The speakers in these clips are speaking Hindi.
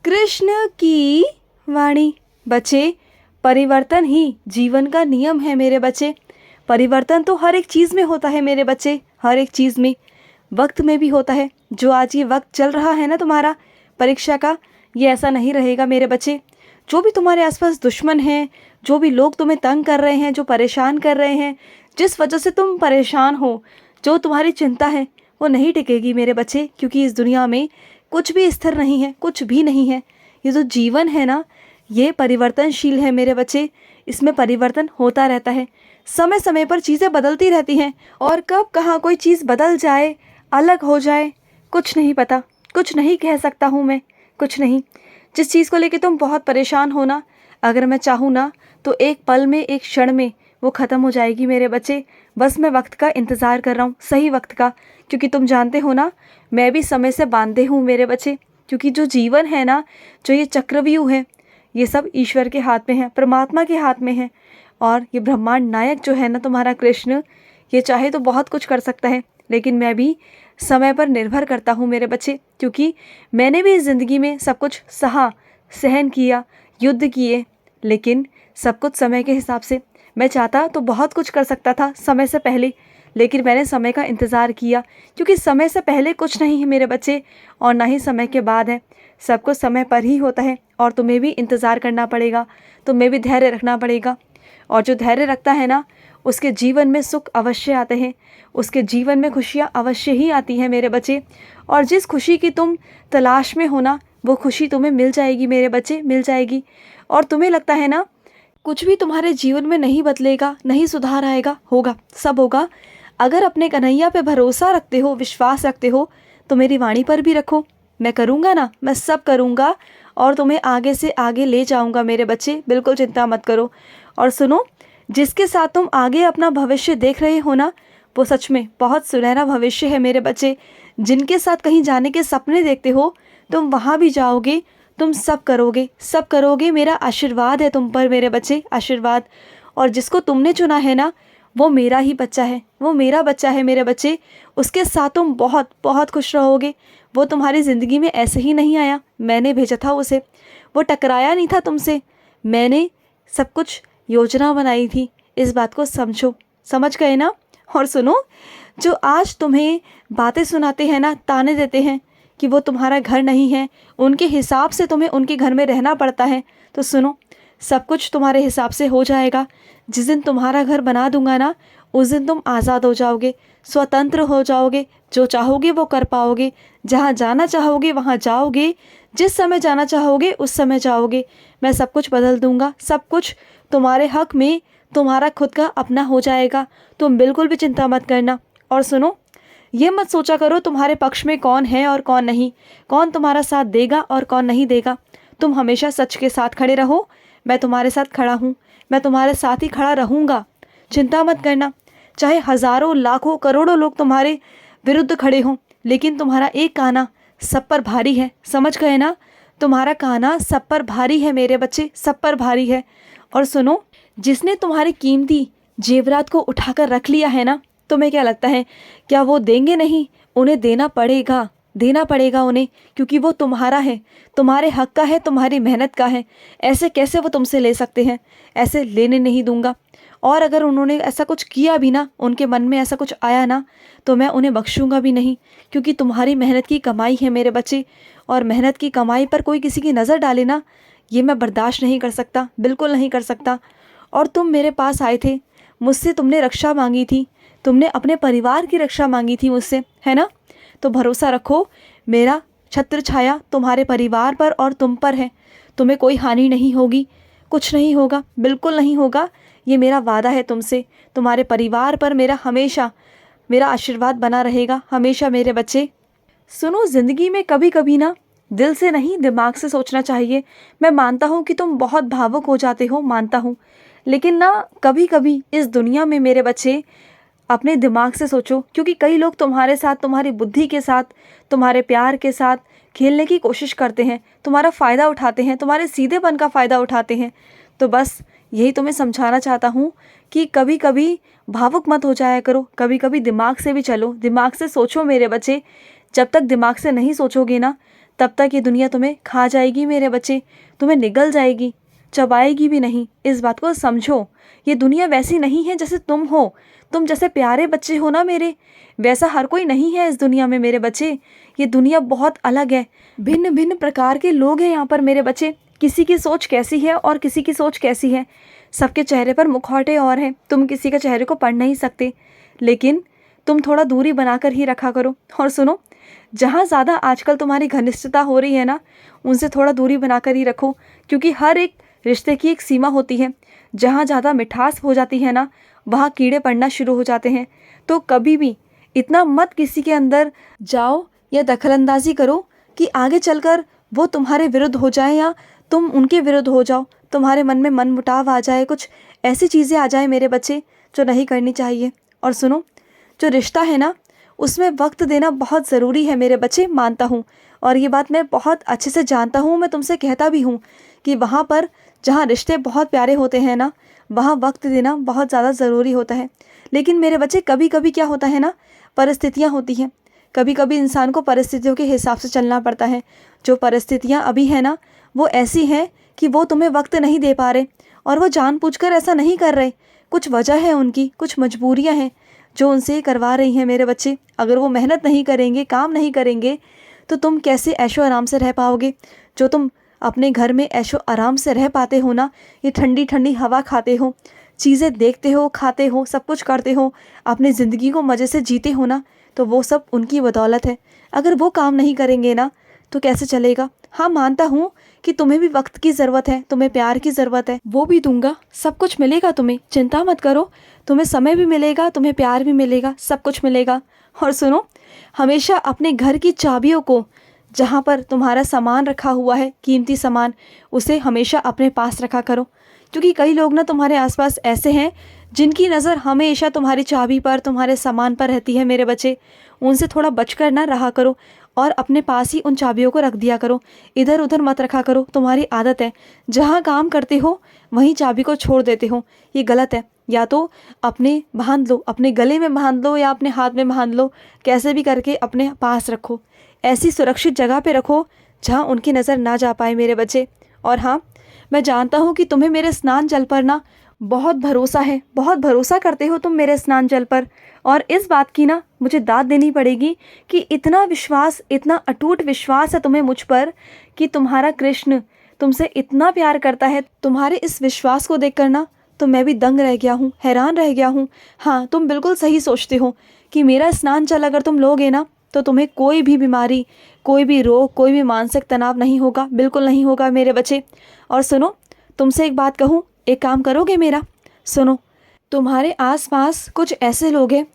कृष्ण की वाणी। बच्चे, परिवर्तन ही जीवन का नियम है मेरे बच्चे। परिवर्तन तो हर एक चीज़ में होता है मेरे बच्चे, हर एक चीज़ में। वक्त में भी होता है। जो आज ये वक्त चल रहा है ना तुम्हारा परीक्षा का, ये ऐसा नहीं रहेगा मेरे बच्चे। जो भी तुम्हारे आसपास दुश्मन हैं, जो भी लोग तुम्हें तंग कर रहे हैं, जो परेशान कर रहे हैं, जिस वजह से तुम परेशान हो, जो तुम्हारी चिंता है, वो नहीं टिकेगी मेरे बच्चे। क्योंकि इस दुनिया में कुछ भी स्थिर नहीं है, कुछ भी नहीं है। ये जो जीवन है ना, ये परिवर्तनशील है मेरे बच्चे। इसमें परिवर्तन होता रहता है। समय समय पर चीज़ें बदलती रहती हैं और कब कहाँ कोई चीज़ बदल जाए, अलग हो जाए, कुछ नहीं पता, कुछ नहीं कह सकता हूँ मैं, कुछ नहीं। जिस चीज़ को लेके तुम बहुत परेशान हो ना, अगर मैं चाहूँ ना तो एक पल में, एक क्षण में वो ख़त्म हो जाएगी मेरे बच्चे। बस मैं वक्त का इंतज़ार कर रहा हूँ, सही वक्त का। क्योंकि तुम जानते हो ना, मैं भी समय से बांधे हूँ मेरे बच्चे। क्योंकि जो जीवन है ना, जो ये चक्रव्यूह है, ये सब ईश्वर के हाथ में है, परमात्मा के हाथ में है। और ये ब्रह्मांड नायक जो है ना तुम्हारा कृष्ण, ये चाहे तो बहुत कुछ कर सकता है। लेकिन मैं भी समय पर निर्भर करता हूँ मेरे बच्चे। क्योंकि मैंने भी इस ज़िंदगी में सब कुछ सहा, सहन किया, युद्ध किए, लेकिन सब कुछ समय के हिसाब से। मैं चाहता तो बहुत कुछ कर सकता था समय से पहले, लेकिन मैंने समय का इंतज़ार किया। क्योंकि समय से पहले कुछ नहीं है मेरे बच्चे, और ना ही समय के बाद है। सब कुछ समय पर ही होता है। और तुम्हें भी इंतज़ार करना पड़ेगा, तुम्हें भी धैर्य रखना पड़ेगा। और जो धैर्य रखता है ना, उसके जीवन में सुख अवश्य आते हैं, उसके जीवन में खुशियाँ अवश्य ही आती हैं मेरे बच्चे। और जिस खुशी की तुम तलाश में हो ना, वो खुशी तुम्हें मिल जाएगी मेरे बच्चे, मिल जाएगी। और तुम्हें लगता है ना कुछ भी तुम्हारे जीवन में नहीं बदलेगा, नहीं सुधार आएगा, होगा, सब होगा। अगर अपने कन्हैया पे भरोसा रखते हो, विश्वास रखते हो, तो मेरी वाणी पर भी रखो। मैं करूँगा ना, मैं सब करूँगा और तुम्हें आगे से आगे ले जाऊँगा मेरे बच्चे, बिल्कुल चिंता मत करो। और सुनो, जिसके साथ तुम आगे अपना भविष्य देख रहे हो ना, वो सच में बहुत सुनहरा भविष्य है मेरे बच्चे। जिनके साथ कहीं जाने के सपने देखते हो, तुम वहाँ भी जाओगे, तुम सब करोगे, सब करोगे। मेरा आशीर्वाद है तुम पर मेरे बच्चे, आशीर्वाद। और जिसको तुमने चुना है ना, वो मेरा ही बच्चा है, वो मेरा बच्चा है मेरे बच्चे। उसके साथ तुम बहुत बहुत खुश रहोगे। वो तुम्हारी ज़िंदगी में ऐसे ही नहीं आया, मैंने भेजा था उसे। वो टकराया नहीं था तुमसे, मैंने सब कुछ योजना बनाई थी। इस बात को समझो, समझ गए ना। और सुनो, जो आज तुम्हें बातें सुनाते हैं ना, ताने देते हैं कि वो तुम्हारा घर नहीं है, उनके हिसाब से तुम्हें उनके घर में रहना पड़ता है, तो सुनो, सब कुछ तुम्हारे हिसाब से हो जाएगा। जिस दिन तुम्हारा घर बना दूंगा ना, उस दिन तुम आज़ाद हो जाओगे, स्वतंत्र हो जाओगे। जो चाहोगे वो कर पाओगे, जहाँ जाना चाहोगे वहाँ जाओगे, जिस समय जाना चाहोगे उस समय जाओगे। मैं सब कुछ बदल दूंगा, सब कुछ तुम्हारे हक में, तुम्हारा खुद का अपना हो जाएगा। तुम बिल्कुल भी चिंता मत करना। और सुनो, ये मत सोचा करो तुम्हारे पक्ष में कौन है और कौन नहीं, कौन तुम्हारा साथ देगा और कौन नहीं देगा। तुम हमेशा सच के साथ खड़े रहो। मैं तुम्हारे साथ खड़ा हूँ, मैं तुम्हारे साथ ही खड़ा रहूँगा। चिंता मत करना। चाहे हज़ारों, लाखों, करोड़ों लोग तुम्हारे विरुद्ध खड़े हों, लेकिन तुम्हारा एक काना सब पर भारी है, समझ गए ना। तुम्हारा काना सब पर भारी है मेरे बच्चे, सब पर भारी है। और सुनो, जिसने तुम्हारी कीमती जेवरात को उठाकर रख लिया है ना, तुम्हें क्या लगता है, क्या वो देंगे नहीं? उन्हें देना पड़ेगा, देना पड़ेगा उन्हें। क्योंकि वो तुम्हारा है, तुम्हारे हक का है, तुम्हारी मेहनत का है। ऐसे कैसे वो तुमसे ले सकते हैं? ऐसे लेने नहीं दूंगा। और अगर उन्होंने ऐसा कुछ किया भी ना, उनके मन में ऐसा कुछ आया ना, तो मैं उन्हें बख्शूंगा भी नहीं। क्योंकि तुम्हारी मेहनत की कमाई है मेरे बच्चे, और मेहनत की कमाई पर कोई किसी की नज़र डाले ना, ये मैं बर्दाश्त नहीं कर सकता, बिल्कुल नहीं कर सकता। और तुम मेरे पास आए थे, मुझसे तुमने रक्षा मांगी थी, तुमने अपने परिवार की रक्षा मांगी थी मुझसे, है ना। तो भरोसा रखो, मेरा छत्र छाया तुम्हारे परिवार पर और तुम पर है। तुम्हें कोई हानि नहीं होगी, कुछ नहीं होगा, बिल्कुल नहीं होगा। ये मेरा वादा है तुमसे। तुम्हारे परिवार पर मेरा हमेशा, मेरा आशीर्वाद बना रहेगा, हमेशा मेरे बच्चे। सुनो, ज़िंदगी में कभी कभी ना दिल से नहीं, दिमाग से सोचना चाहिए। मैं मानता हूँ कि तुम बहुत भावुक हो जाते हो, मानता हूँ, लेकिन ना कभी कभी इस दुनिया में मेरे बच्चे अपने दिमाग से सोचो। क्योंकि कई लोग तुम्हारे साथ, तुम्हारी बुद्धि के साथ, तुम्हारे प्यार के साथ खेलने की कोशिश करते हैं, तुम्हारा फ़ायदा उठाते हैं, तुम्हारे सीधेपन का फ़ायदा उठाते हैं। तो बस यही तुम्हें समझाना चाहता हूँ कि कभी कभी भावुक मत हो जाया करो, कभी कभी दिमाग से भी चलो, दिमाग से सोचो मेरे बच्चे। जब तक दिमाग से नहीं सोचोगे ना, तब तक ये दुनिया तुम्हें खा जाएगी मेरे बच्चे, तुम्हें निगल जाएगी, चबाएगी भी नहीं। इस बात को समझो, ये दुनिया वैसी नहीं है जैसे तुम हो। तुम जैसे प्यारे बच्चे हो ना मेरे, वैसा हर कोई नहीं है इस दुनिया में मेरे बच्चे। ये दुनिया बहुत अलग है, भिन्न भिन्न प्रकार के लोग हैं यहाँ पर मेरे बच्चे। किसी की सोच कैसी है और किसी की सोच कैसी है, सबके चेहरे पर मुखौटे और हैं। तुम किसी के चेहरे को पढ़ नहीं सकते, लेकिन तुम थोड़ा दूरी बनाकर ही रखा करो। और सुनो, जहाँ ज़्यादा आजकल तुम्हारी घनिष्ठता हो रही है ना, उनसे थोड़ा दूरी बनाकर ही रखो, क्योंकि हर एक रिश्ते की एक सीमा होती है। जहाँ ज़्यादा मिठास हो जाती है ना, वहाँ कीड़े पड़ना शुरू हो जाते हैं। तो कभी भी इतना मत किसी के अंदर जाओ या दखलंदाजी करो कि आगे चलकर वो तुम्हारे विरुद्ध हो जाए या तुम उनके विरुद्ध हो जाओ, तुम्हारे मन में मनमुटाव आ जाए, कुछ ऐसी चीज़ें आ जाए मेरे बच्चे जो नहीं करनी चाहिए। और सुनो, जो रिश्ता है ना, उसमें वक्त देना बहुत ज़रूरी है मेरे बच्चे, मानता हूँ। और ये बात मैं बहुत अच्छे से जानता हूँ, मैं तुमसे कहता भी हूँ कि वहाँ पर जहाँ रिश्ते बहुत प्यारे होते हैं ना, वहाँ वक्त देना बहुत ज़्यादा ज़रूरी होता है। लेकिन मेरे बच्चे कभी कभी क्या होता है ना, परिस्थितियाँ होती हैं। कभी कभी इंसान को परिस्थितियों के हिसाब से चलना पड़ता है। जो परिस्थितियाँ अभी है ना, वो ऐसी हैं कि वो तुम्हें वक्त नहीं दे पा रहे, और वो जानबूझकर ऐसा नहीं कर रहे। कुछ वजह है उनकी, कुछ मजबूरियाँ हैं जो उनसे करवा रही हैं मेरे बच्चे। अगर वो मेहनत नहीं करेंगे, काम नहीं करेंगे, तो तुम कैसे ऐशो आराम से रह पाओगे। जो तुम अपने घर में ऐशो आराम से रह पाते हो ना, ये ठंडी ठंडी हवा खाते हो, चीज़ें देखते हो, खाते हो, सब कुछ करते हो, अपनी ज़िंदगी को मज़े से जीते हो ना, तो वो सब उनकी बदौलत है। अगर वो काम नहीं करेंगे ना, तो कैसे चलेगा। हाँ, मानता हूँ कि तुम्हें भी वक्त की ज़रूरत है, तुम्हें प्यार की ज़रूरत है, वो भी दूंगा, सब कुछ मिलेगा तुम्हें, चिंता मत करो। तुम्हें समय भी मिलेगा, तुम्हें प्यार भी मिलेगा, सब कुछ मिलेगा। और सुनो, हमेशा अपने घर की चाबियों को, जहाँ पर तुम्हारा सामान रखा हुआ है, कीमती सामान, उसे हमेशा अपने पास रखा करो। क्योंकि कई लोग ना तुम्हारे आसपास ऐसे हैं जिनकी नज़र हमेशा तुम्हारी चाबी पर, तुम्हारे सामान पर रहती है मेरे बच्चे। उनसे थोड़ा बचकर ना रहा करो और अपने पास ही उन चाबियों को रख दिया करो, इधर उधर मत रखा करो। तुम्हारी आदत है, जहाँ काम करते हो वहीं चाबी को छोड़ देते हो, ये गलत है। या तो अपने बांध लो, अपने गले में बांध लो या अपने हाथ में बांध लो, कैसे भी करके अपने पास रखो। ऐसी सुरक्षित जगह पे रखो जहाँ उनकी नज़र ना जा पाए मेरे बच्चे। और हाँ, मैं जानता हूँ कि तुम्हें मेरे स्नान जल पर ना बहुत भरोसा है, बहुत भरोसा करते हो तुम मेरे स्नान जल पर। और इस बात की ना मुझे दाद देनी पड़ेगी कि इतना विश्वास, इतना अटूट विश्वास है तुम्हें मुझ पर कि तुम्हारा कृष्ण तुमसे इतना प्यार करता है। तुम्हारे इस विश्वास को देखकर ना तो मैं भी दंग रह गया हूँ, हैरान रह गया हूँ। हाँ, तुम बिल्कुल सही सोचते हो कि मेरा स्नान जल अगर तुम लोगे ना, तो तुम्हें कोई भी बीमारी, कोई भी रोग, कोई भी मानसिक तनाव नहीं होगा, बिल्कुल नहीं होगा मेरे बच्चे। और सुनो, तुमसे एक बात कहूँ, एक काम करोगे मेरा? सुनो, तुम्हारे आसपास कुछ ऐसे लोग हैं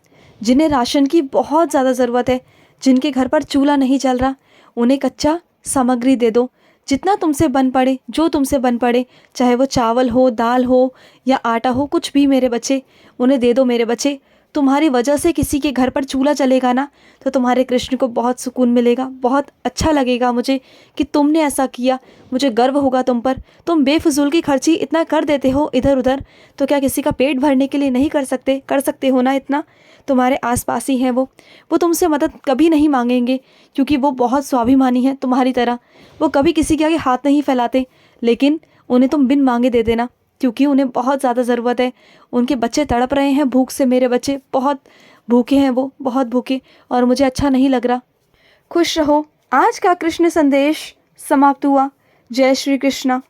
जिन्हें राशन की बहुत ज़्यादा ज़रूरत है, जिनके घर पर चूल्हा नहीं चल रहा, उन्हें कच्चा सामग्री दे दो, जितना तुमसे बन पड़े, जो तुमसे बन पड़े, चाहे वो चावल हो, दाल हो या आटा हो, कुछ भी मेरे बच्चे, उन्हें दे दो मेरे बच्चे। तुम्हारी वजह से किसी के घर पर चूल्हा चलेगा ना, तो तुम्हारे कृष्ण को बहुत सुकून मिलेगा, बहुत अच्छा लगेगा मुझे कि तुमने ऐसा किया। मुझे गर्व होगा तुम पर। तुम बेफजूल की खर्ची इतना कर देते हो इधर उधर, तो क्या किसी का पेट भरने के लिए नहीं कर सकते? कर सकते हो ना इतना। तुम्हारे आसपास ही हैं वो तुमसे मदद कभी नहीं मांगेंगे, क्योंकि वो बहुत स्वाभिमानी हैं तुम्हारी तरह। वो कभी किसी के आगे हाथ नहीं फैलाते, लेकिन उन्हें तुम बिन मांगे दे देना, क्योंकि उन्हें बहुत ज़्यादा ज़रूरत है। उनके बच्चे तड़प रहे हैं भूख से मेरे बच्चे, बहुत भूखे हैं वो, बहुत भूखे, और मुझे अच्छा नहीं लग रहा। खुश रहो। आज का कृष्ण संदेश समाप्त हुआ। जय श्री कृष्णा।